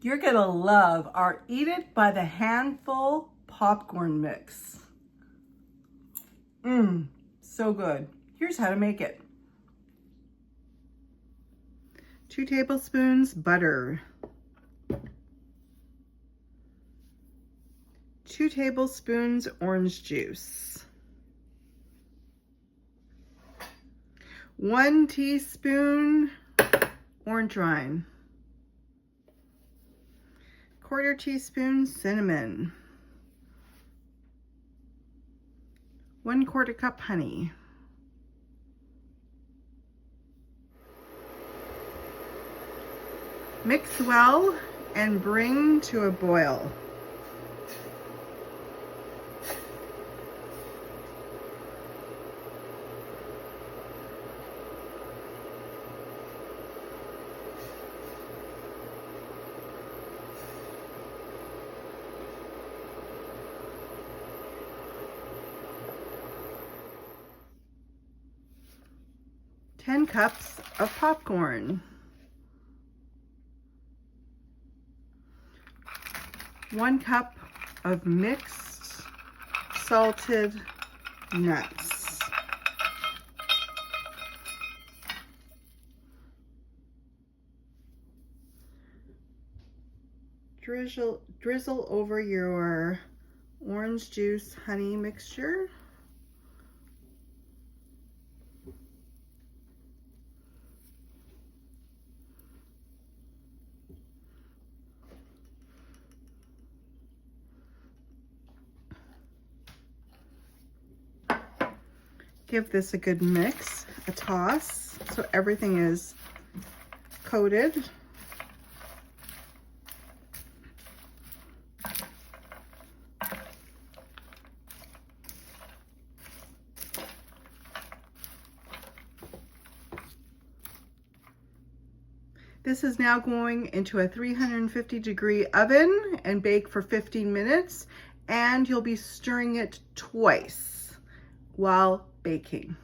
You're gonna love our Eat It by the Handful popcorn mix. So good. Here's how to make it. 2 tablespoons butter. 2 tablespoons orange juice. 1 teaspoon orange rind. 1/4 teaspoon cinnamon. 1/4 cup honey. Mix well and bring to a boil. Ten cups of popcorn. 1 cup of mixed salted nuts. Drizzle over your orange juice honey mixture. Give this a good mix, a toss, so everything is coated. This is now going into a 350-degree oven and bake for 15 minutes, and you'll be stirring it twice while baking.